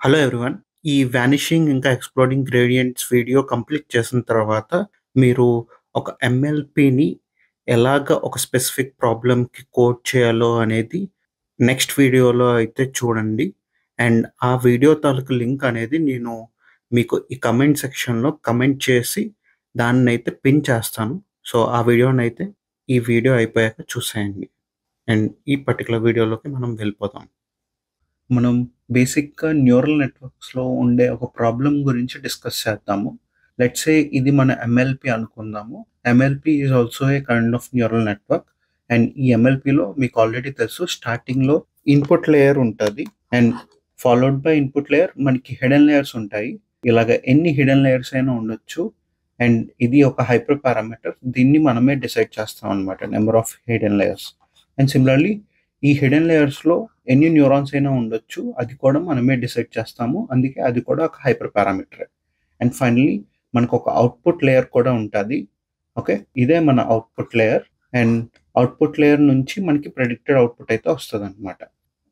Hello everyone. ఈ vanishing ఇంకా exploding gradients video complete చేసిన తర్వాత, మీరు ఒక ఎంఎల్‌పిని ఎలాగ ఒక స్పెసిఫిక్ ప్రాబ్లమ్‌కి కోడ్ చేయాలో అనేది నెక్స్ట్ వీడియోలో అయితే చూడండి. అండ్ ఆ వీడియో తాలూకు లింక్ అనేది నేను మీకు ఈ కమెంట్ సెక్షన్‌లో కమెంట్ చేసి దాన్నైతే పిన్ చేస్తాను. సో, ఆ వీడియోనైతే ఈ వీడియో అయిపోయాక చూసేయండి. అండ్ ఈ పర్టిక్యులర్ వీడియోలోకి మనం వెళ్ళిపోదాం. మనం బేసిక్‌గా న్యూరల్ నెట్వర్క్స్‌లో ఉండే ఒక ప్రాబ్లమ్ గురించి డిస్కస్ చేద్దాము. లెట్స్ సే ఇది మన ఎంఎల్‌పి అనుకుందాము. MLP is also a kind of neural network. And ఈ ఎంఎల్‌పిలో మీకు ఆల్రెడీ తెలుసు, స్టార్టింగ్‌లో ఇన్పుట్ లేయర్ ఉంటది. And followed by input layer మనకి హిడెన్ లేయర్స్ ఉంటాయి. ఇలాగ ఎన్ని హిడెన్ లేయర్స్ అయినా ఉండొచ్చు. అండ్ ఇది ఒక హైపర్ పారామీటర్. దీన్ని మనమే డిసైడ్ చేస్తాం అన్నమాట, number of hidden layers. And similarly ఈ హిడెన్ లేయర్స్‌లో ఎన్ని న్యూరాన్స్ అయినా ఉండొచ్చు. అది కూడా మనమే డిసైడ్ చేస్తాము. అందుకే అది కూడా ఒక హైపర్ పారామీటరే. అండ్ ఫైనల్లీ మనకొక అవుట్‌పుట్ లేయర్ కూడా ఉంటది. ఓకే. ఇదే మన output layer. And output layer నుంచి మనకి ప్రెడిక్టెడ్ అవుట్‌పుట్ అయితే వస్తదనమాట.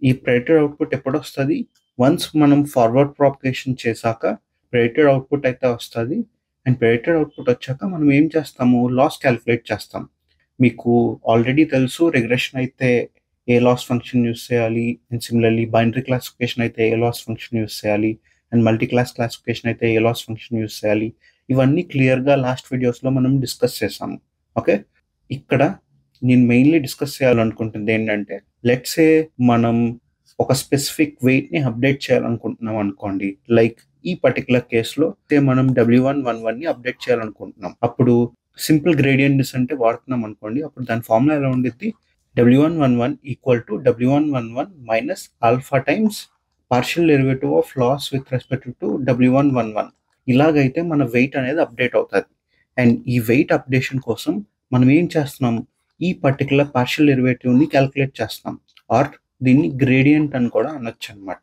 ఈ ప్రెడిక్టెడ్ అవుట్‌పుట్ ఎప్పుడొస్తది? వన్స్ మనం ఫార్వర్డ్ ప్రాపగేషన్ చేశాక ప్రెడిక్టెడ్ అవుట్‌పుట్ అయితే వస్తది. అండ్ ప్రెడిక్టెడ్ అవుట్‌పుట్ వచ్చాక మనం ఏం చేస్తాము? లాస్ కాలిక్యులేట్ చేస్తాం. మీకు ఆల్రెడీ తెలుసు, రిగ్రెషన్ అయితే ఏ లాస్ ఫంక్షన్ యూజ్ చేయాలి. అండ్ సిమిలర్‌లీ బైనరీ క్లాసిఫికేషన్ అయితే ఏ లాస్ ఫంక్షన్ యూజ్ చేయాలి. అండ్ మల్టీ క్లాస్ క్లాసిఫికేషన్ అయితే ఏ లాస్ ఫంక్షన్ యూజ్ చేయాలి. ఇవన్నీ క్లియర్‌గా లాస్ట్ వీడియోస్‌లో మనం డిస్కస్ చేసాము. ఓకే. ఇక్కడ నేను మెయిన్‌లీ డిస్కస్ చేయాలనుకుంటుంది ఏంటంటే, లెట్స్ సే మనం ఒక స్పెసిఫిక్ వెయిట్‌ని అప్డేట్ చేయాలనుకుంటున్నాం అనుకోండి. లైక్ ఈ పర్టిక్యులర్ కేస్‌లో మనం W111ని అప్డేట్ చేయాలనుకుంటున్నాం. అప్పుడు సింపుల్ గ్రేడియంట్ డిసెంట్ వాడుతున్నాం అనుకోండి. అప్పుడు దాని ఫార్ములా ఎలా ఉండిద్ది? W111 equal to W111 minus alpha times partial derivative of loss with respect to W111. ఇలాగైతే మన వెయిట్ అనేది అప్డేట్ అవుతది. అండ్ ఈ వెయిట్ అప్డేషన్ కోసం మనం ఏం చేస్తున్నాం? ఈ పర్టిక్యులర్ పార్షియల్ డెరివేటివ్‌ని కాలిక్యులేట్ చేస్తున్నాం. ఆర్ దీన్ని గ్రేడియంట్ అని కూడా అనొచ్చనమాట.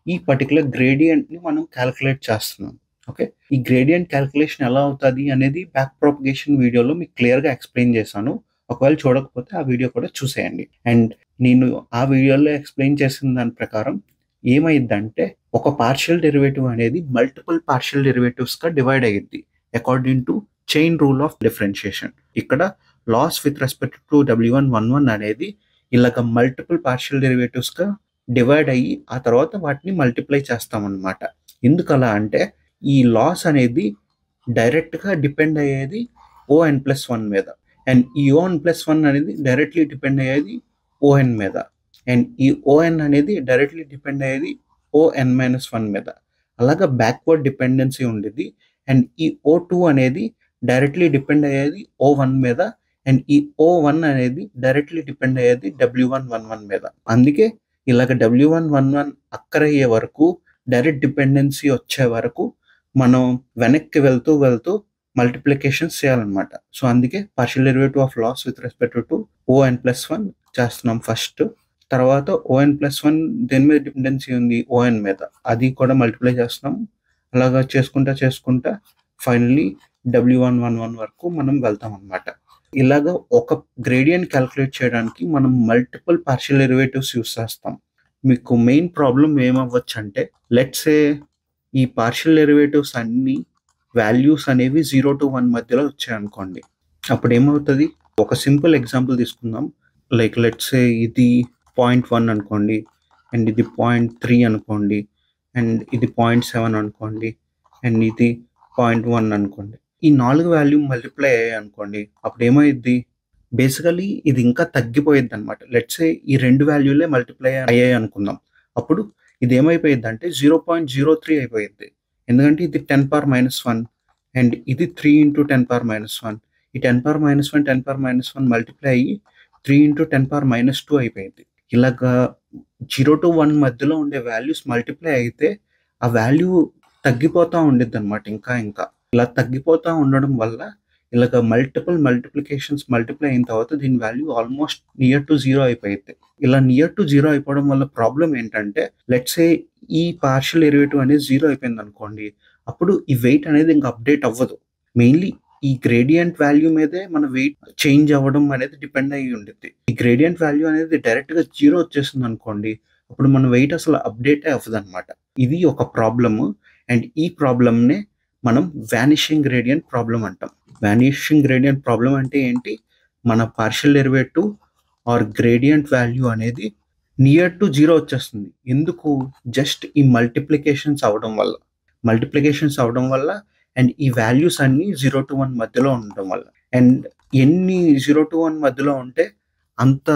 ఈ పర్టిక్యులర్ గ్రేడియంట్‌ని మనం కాలిక్యులేట్ చేస్తున్నాం. ఓకే. ఈ గ్రేడియంట్ కాలిక్యులేషన్ ఎలా అవుతది అనేది బ్యాక్ ప్రొపగేషన్ వీడియోలో మీకు క్లియర్‌గా ఎక్స్‌ప్లెయిన్ చేశాను. ఒకవేళ చూడకపోతే ఆ వీడియో కూడా చూసేయండి. అండ్ నేను ఆ వీడియోలో ఎక్స్‌ప్లెయిన్ చేసిన దాని ప్రకారం ఏమైద్దంటే, ఒక పార్షియల్ డెరివేటివ్ అనేది మల్టిపుల్ పార్షియల్ డెరివేటివ్స్‌గా డివైడ్ అయ్యిద్ది according to chain rule of differentiation. ఇక్కడ loss with respect to W111 అనేది ఇలాగ మల్టిపుల్ పార్షియల్ డెరివేటివ్స్‌గా డివైడ్ అయ్యి ఆ తర్వాత వాటిని మల్టిప్లై చేస్తామన్నమాట. ఎందుకలా అంటే, ఈ లాస్ అనేది డైరెక్ట్‌గా డిపెండ్ అయ్యేది ON+1 మీద. అండ్ ఈ ON+1 అనేది డైరెక్ట్‌లీ డిపెండ్ అయ్యేది ON మీద. అండ్ ఈ ON అనేది డైరెక్ట్‌లీ డిపెండ్ అయ్యేది ON-1 మీద. అలాగా బ్యాక్వర్డ్ డిపెండెన్సీ ఉండిద్ది. అండ్ ఈ O2 అనేది డైరెక్ట్‌లీ డిపెండ్ అయ్యేది O1 మీద. అండ్ ఈ O1 అనేది డైరెక్ట్‌లీ డిపెండ్ అయ్యేది W111 మీద. అందుకే ఇలాగ W111 అక్కరయ్యే వరకు, డైరెక్ట్ డిపెండెన్సీ వచ్చే వరకు మనం వెనక్కి వెళ్తూ మల్టిప్లికేషన్స్ చేయాలన్నమాట. సో, అందుకే partial derivative of loss with respect to ON+1 చేస్తున్నాం ఫస్ట్. తర్వాత ON+1 దేని మీద డిపెండెన్సీ ఉంది? ON మీద. అది కూడా మల్టిప్లై చేస్తున్నాం. అలాగా చేసుకుంటా ఫైనల్లీ W111 వరకు మనం వెళ్తామన్నమాట. ఇలాగ ఒక గ్రేడియంట్ కాలిక్యులేట్ చేయడానికి మనం మల్టిపుల్ పార్షియల్ డెరివేటివ్స్ యూజ్ చేస్తాం. మీకు మెయిన్ ప్రాబ్లమ్ ఏమవ్వచ్చంటే, లెట్స్ సే ఈ పార్షియల్ డెరివేటివ్స్ అన్నీ వాల్యూస్ అనేవి 0-1 మధ్యలో వచ్చాయనుకోండి. అప్పుడేమవుతది? ఒక సింపుల్ ఎగ్జాంపుల్ తీసుకుందాం. లైక్ లెట్స్ సే ఇది 0.1 అనుకోండి. అండ్ ఇది 0.3 అనుకోండి. అండ్ ఇది 0.7 అనుకోండి. అండ్ ఇది 0.1 అనుకోండి. ఈ 4 వాల్యూ మల్టిప్లై అయ్యాయనుకోండి. అప్పుడేమైద్ది? బేసికల్లీ ఇది ఇంకా తగ్గిపోయిద్దనమాట. లెట్స్ సే ఈ 2 వాల్యూలే మల్టిప్లై అయ్యాయనుకుందాం. అప్పుడు ఇదేమైపోయిద్దంటే 0.03 అయిపోయిద్ది. ఎందుకంటే ఇది 10⁻⁻1 అండ్ ఇది 3 ఇంటూ 10⁻⁻1. ఈ 10⁻⁻1, 10⁻⁻1 మల్టిప్లై అయ్యి 3 ఇంటూ 10⁻⁻2 అయిపోయిద్ది. ఇలాగా 0-1 మధ్యలో ఉండే వాల్యూస్ మల్టిప్లై అయితే ఆ వాల్యూ తగ్గిపోతా ఉండిద్దనమాట ఇంకా. ఇలా తగ్గిపోతా ఉండడం వల్ల ఇలాగ మల్టిప్లికేషన్స్ మల్టిప్లై అయిన తర్వాత దీని వాల్యూ ఆల్మోస్ట్ నియర్ టు 0 అయిపోయిద్ది. ఇలా నియర్ టు 0 అయిపోవడం వల్ల ప్రాబ్లమ్ ఏంటంటే, లెట్స్ సే ఈ పార్షియల్ డెరివేటివ్ అనేది 0 అయిపోయిందనుకోండి. అప్పుడు ఈ వెయిట్ అనేది ఇంక అప్డేట్ అవ్వదు. మెయిన్‌లీ ఈ గ్రేడియంట్ వాల్యూ మీదే మన వెయిట్ చేంజ్ అవ్వడం అనేది డిపెండ్ అయ్యి ఉండిద్ది. ఈ గ్రేడియంట్ వాల్యూ అనేది డైరెక్ట్‌గా 0 వచ్చేసిందనుకోండి. అప్పుడు మన వెయిట్ అసలు అప్డేటే అవ్వదనమాట. ఇది ఒక ప్రాబ్లము. అండ్ ఈ ప్రాబ్లమ్‌నే మనం వానిషింగ్ గ్రేడియంట్ ప్రాబ్లమ్ అంటాం. వానిషింగ్ గ్రేడియంట్ ప్రాబ్లమ్ అంటే ఏంటి? మన partial derivative or gradient value అనేది నియర్ టు 0 వచ్చేస్తుంది. ఎందుకు? జస్ట్ ఈ మల్టిప్లికేషన్స్ అవ్వడం వల్ల. అండ్ ఈ వాల్యూస్ అన్నీ 0-1 మధ్యలో ఉండడం వల్ల. అండ్ ఎన్ని 0-1 మధ్యలో ఉంటే అంత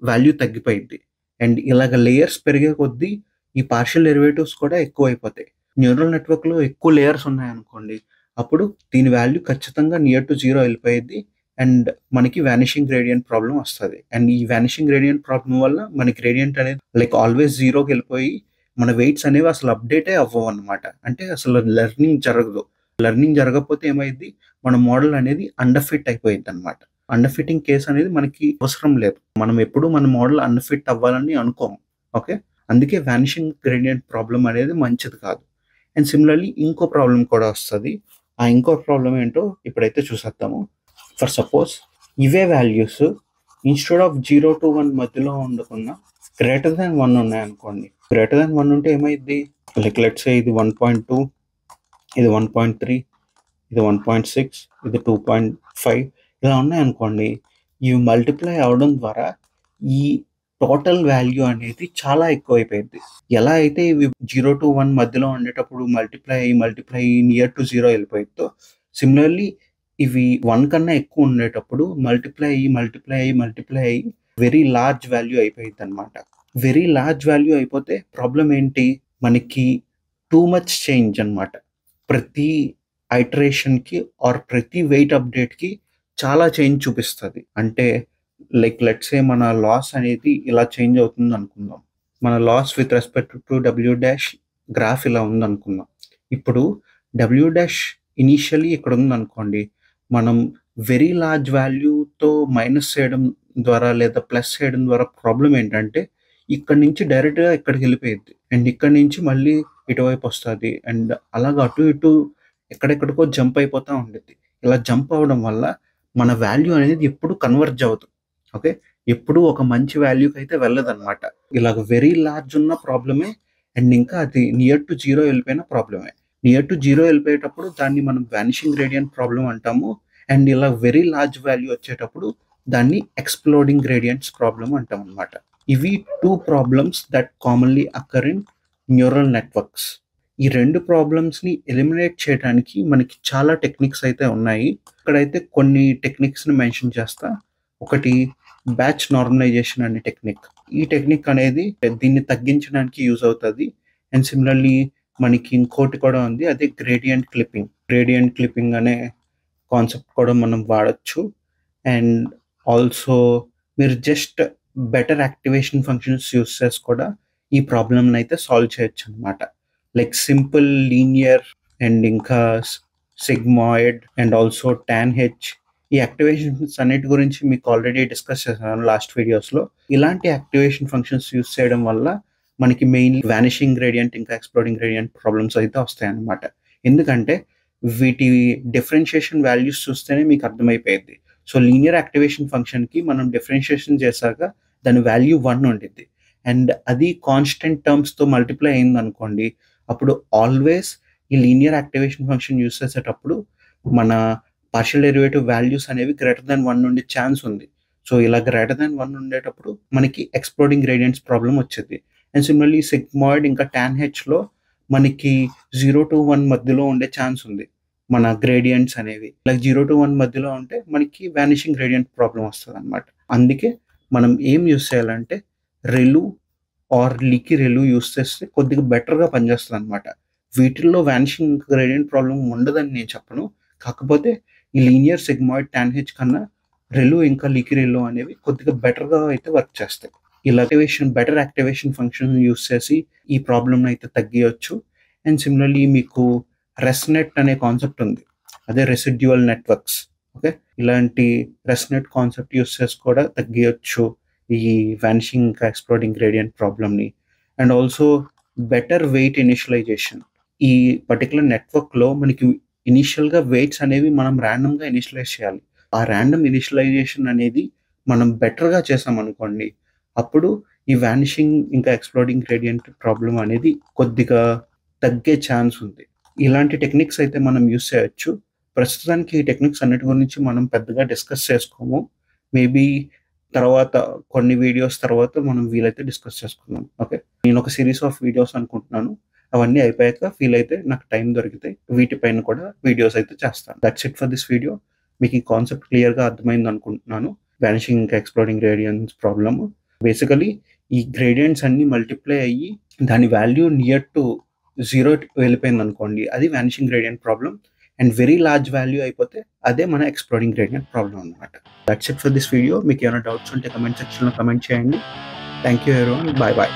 వాల్యూ తగ్గిపోయిద్ది. అండ్ ఇలాగ లేయర్స్ పెరిగే కొద్దీ ఈ పార్షియల్ డెరివేటివ్స్ కూడా ఎక్కువైపోతాయి. న్యూరల్ నెట్వర్క్‌లో ఎక్కువ లేయర్స్ ఉన్నాయనుకోండి, అప్పుడు దీని వాల్యూ ఖచ్చితంగా నియర్ టు 0 వెళ్ళిపోయిద్ది. అండ్ మనకి వానిషింగ్ గ్రేడియంట్ ప్రాబ్లమ్ వస్తది. అండ్ ఈ వానిషింగ్ గ్రేడియంట్ ప్రాబ్లమ్ వల్ల మన గ్రేడియంట్ అనేది లైక్ ఆల్వేస్ 0కి వెళ్ళిపోయి మన వెయిట్స్ అనేవి అసలు అప్డేటే అవ్వవన్నమాట. అంటే అసలు లెర్నింగ్ జరగదు. లెర్నింగ్ జరగకపోతే ఏమైద్ది? మన మోడల్ అనేది అండర్ ఫిట్ అయిపోయిద్దన్నమాట. అండర్ ఫిట్టింగ్ కేస్ అనేది మనకి అవసరం లేదు. మనం ఎప్పుడు మన మోడల్ అండర్ ఫిట్ అవ్వాలని అనుకోము. ఓకే. అందుకే వానిషింగ్ గ్రేడియంట్ ప్రాబ్లమ్ అనేది మంచిది కాదు. అండ్ సిమిలర్లీ ఇంకో ప్రాబ్లమ్ కూడా వస్తది. ఆ ఇంకో ప్రాబ్లమ్ ఏంటో ఇప్పుడైతే చూసేద్దాము. ఫర్ సపోజ్ ఇవే వాల్యూస్ ఇన్‌స్టెడ్ ఆఫ్ 0-1 మధ్యలో ఉండకుండా గ్రేటర్ థాన్ 1 ఉన్నాయనుకోండి. గ్రేటర్ థాన్ 1 ఉంటే ఏమైద్ది? లైక్ లెట్స్ సే ఇది 1.2, ఇది 1.3, ఇది 1.6, ఇది 2.5 ఇలా ఉన్నాయనుకోండి. ఇవి మల్టిప్లై అవ్వడం ద్వారా ఈ టోటల్ వాల్యూ అనేది చాలా ఎక్కువైపోయిద్ది. ఎలా అయితే ఇవి 0-1 మధ్యలో ఉండేటప్పుడు మల్టిప్లై అయ్యి నియర్ టు 0 వెళ్ళిపోయిద్దో, సిమిలర్లీ ఇవి 1 కన్నా ఎక్కువ ఉండేటప్పుడు మల్టిప్లై అయ్యి వెరీ లార్జ్ వాల్యూ అయిపోయిద్దనమాట. వెరీ లార్జ్ వాల్యూ అయిపోతే ప్రాబ్లమ్ ఏంటి? మనకి టూ మచ్ చేంజ్ అనమాట. ప్రతి ఐటరేషన్‌కి ఆర్ ప్రతి వెయిట్ అప్డేట్‌కి చాలా చేంజ్ చూపిస్తది. అంటే లైక్ లెట్స్ సే మన లాస్ అనేది ఇలా చేంజ్ అవుతుంది అనుకుందాం. మన loss with respect to W dash graph ఇలా ఉందనుకుందాం. ఇప్పుడు డబ్ల్యూ డాష్ ఇనీషియల్లీ ఇక్కడ ఉందనుకోండి. మనం వెరీ లార్జ్ వాల్యూతో మైనస్ చేయడం ద్వారా లేదా ప్లస్ చేయడం ద్వారా ప్రాబ్లమ్ ఏంటంటే ఇక్కడి నుంచి డైరెక్ట్‌గా ఇక్కడికి వెళ్ళిపోయిద్ది. అండ్ ఇక్కడి నుంచి మళ్ళీ ఇటువైపు వస్తది. అండ్ అలాగా అటు ఇటు ఎక్కడెక్కడికో జంప్ అయిపోతా ఉండిద్ది. ఇలా జంప్ అవ్వడం వల్ల మన వాల్యూ అనేది ఎప్పుడు కన్వర్జ్ అవ్వదు. ఓకే. ఎప్పుడూ ఒక మంచి వాల్యూకి అయితే వెళ్ళదన్నమాట. ఇలాగ వెరీ లార్జ్ ఉన్న ప్రాబ్లమే. అండ్ ఇంకా అది నియర్ టు 0 వెళ్ళిపోయిన ప్రాబ్లమే. నియర్ టు 0 వెళ్ళిపోయేటప్పుడు దాన్ని మనం వానిషింగ్ గ్రేడియంట్ ప్రాబ్లమ్ అంటాము. అండ్ ఇలా వెరీ లార్జ్ వాల్యూ వచ్చేటప్పుడు దాన్ని ఎక్స్‌ప్లోడింగ్ గ్రేడియంట్స్ ప్రాబ్లమ్ అంటామన్నమాట. ఇవి 2 problems that commonly అక్కర్ in neural networks. ఈ 2 ప్రాబ్లమ్స్‌ని ఎలిమినేట్ చేయడానికి మనకి చాలా టెక్నిక్స్ అయితే ఉన్నాయి. ఇక్కడైతే కొన్ని టెక్నిక్స్‌ని మెన్షన్ చేస్తా. ఒకటి బ్యాచ్ నార్మలైజేషన్ అనే టెక్నిక్. ఈ టెక్నిక్ అనేది దీన్ని తగ్గించడానికి యూజ్ అవుతది. అండ్ సిమిలర్లీ మనకి ఇంకోటి కూడా ఉంది. అదే గ్రేడియంట్ క్లిప్పింగ్. గ్రేడియంట్ క్లిప్పింగ్ అనే కాన్సెప్ట్ కూడా మనం వాడొచ్చు. అండ్ ఆల్సో మీరు just better activation functions use చేసి కూడా ఈ ప్రాబ్లమ్‌ని అయితే సాల్వ్ చేయొచ్చనమాట. లైక్ సింపుల్ లీనియర్ అండ్ ఇంకా sigmoid and also tan H ఈ యాక్టివేషన్స్ అన్నిటి గురించి మీకు ఆల్రెడీ డిస్కస్ చేశాను లాస్ట్ వీడియోస్‌లో. ఇలాంటి యాక్టివేషన్ ఫంక్షన్స్ యూజ్ చేయడం వల్ల మనకి మెయిన్‌లీ వానిషింగ్ గ్రేడియంట్ ఇంకా ఎక్స్‌ప్లోడింగ్ గ్రేడియంట్ ప్రాబ్లమ్స్ అయితే వస్తాయన్నమాట. ఎందుకంటే వీటి డిఫరెన్షియేషన్ వాల్యూస్ చూస్తేనే మీకు అర్థమైపోయిద్ది. సో లీనియర్ యాక్టివేషన్ ఫంక్షన్‌కి మనం డిఫరెన్షియేషన్ చేశాక దాని వాల్యూ 1 ఉండిద్ది. అండ్ అది కాన్స్టెంట్ టర్మ్స్‌తో మల్టిప్లై అయిందనుకోండి. అప్పుడు ఆల్వేస్ ఈ లీనియర్ యాక్టివేషన్ ఫంక్షన్ యూజ్ చేసేటప్పుడు మన పార్షియల్ డెరివేటివ్ వాల్యూస్ అనేవి గ్రేటర్ థాన్ 1 ఉండే ఛాన్స్ ఉంది. సో ఇలా గ్రేటర్ థాన్ 1 ఉండేటప్పుడు మనకి ఎక్స్‌ప్లోడింగ్ గ్రేడియంట్స్ ప్రాబ్లమ్ వచ్చేది. అండ్ సిమిలర్లీ సిగ్మాయిడ్ ఇంకా టాన్ హెచ్‌లో మనకి 0-1 మధ్యలో ఉండే ఛాన్స్ ఉంది. మన గ్రేడియంట్స్ అనేవి. లైక్ 0-1 మధ్యలో ఉంటే మనకి వానిషింగ్ గ్రేడియంట్ ప్రాబ్లమ్ వస్తదనమాట. అందుకే మనం ఏం యూజ్ చేయాలంటే రెలు ఆర్ లీకీ రెలు యూజ్ చేస్తే కొద్దిగా బెటర్‌గా పనిచేస్తదనమాట. వీటిల్లో వానిషింగ్ గ్రేడియంట్ ప్రాబ్లమ్ ఉండదని నేను చెప్పను. కాకపోతే ఈ లీనియర్ సిగ్మాయిడ్ టాన్ హెచ్ కన్నా రెలు ఇంకా లీకీ రెలు అనేవి కొద్దిగా బెటర్‌గా అయితే వర్క్ చేస్తాయి. ఇలా బెటర్ యాక్టివేషన్ ఫంక్షన్ యూజ్ చేసి ఈ ప్రాబ్లమ్‌ని అయితే తగ్గియొచ్చు. అండ్ సిమిలర్లీ మీకు రెస్నెట్ అనే కాన్సెప్ట్ ఉంది. అదే రెసిడ్యువల్ నెట్వర్క్స్. ఓకే. ఇలాంటి రెస్నెట్ కాన్సెప్ట్ యూజ్ చేసి కూడా తగ్గియొచ్చు ఈ వానిషింగ్ ఇంకా ఎక్స్‌ప్లోడింగ్ గ్రేడియంట్ ప్రాబ్లమ్‌ని. And also better weight initialization. ఈ పర్టిక్యులర్ నెట్వర్క్‌లో మనకి ఇనీషియల్‌గా వెయిట్స్ అనేవి మనం ర్యాండమ్‌గా ఇనిషియలైజ్ చేయాలి. ఆ ర్యాండమ్ ఇనిషియలైజేషన్ అనేది మనం బెటర్‌గా చేసామనుకోండి. అప్పుడు ఈ వానిషింగ్ ఇంకా ఎక్స్‌ప్లోడింగ్ గ్రేడియంట్ ప్రాబ్లమ్ అనేది కొద్దిగా తగ్గే ఛాన్స్ ఉంది. ఇలాంటి టెక్నిక్స్ అయితే మనం యూజ్ చేయొచ్చు. ప్రస్తుతానికి ఈ టెక్నిక్స్ అన్నిటి గురించి మనం పెద్దగా డిస్కస్ చేసుకోము. మేబీ తర్వాత కొన్ని వీడియోస్ తర్వాత మనం వీలైతే డిస్కస్ చేసుకుందాం. ఓకే. నేను ఒక సిరీస్ ఆఫ్ వీడియోస్ అనుకుంటున్నాను. అవన్నీ అయిపోయాక వీలైతే నాకు టైం దొరికితే వీటిపైన కూడా వీడియోస్ అయితే చేస్తాను. That's it for this video. మీకు ఈ కాన్సెప్ట్ క్లియర్‌గా అర్థమైంది అనుకుంటున్నాను. వానిషింగ్ ఇంకా ఎక్స్‌ప్లోడింగ్ గ్రేడియంట్స్ ప్రాబ్లమ్. బేసికల్లీ ఈ గ్రేడియంట్స్ అన్నీ మల్టిప్లై అయ్యి దాని వాల్యూ నియర్ టు 0 వెళ్ళిపోయిందనుకోండి. అది vanishing gradient problem. And very large value అయిపోతే అదే మన ఎక్స్‌ప్లోడింగ్ గ్రేడియంట్ ప్రాబ్లమ్ అన్నమాట. That's it for this video. మీకు ఏమైనా డౌట్స్ ఉంటే కామెంట్ సెక్షన్‌లో కామెంట్ చేయండి. Thank you everyone. By by.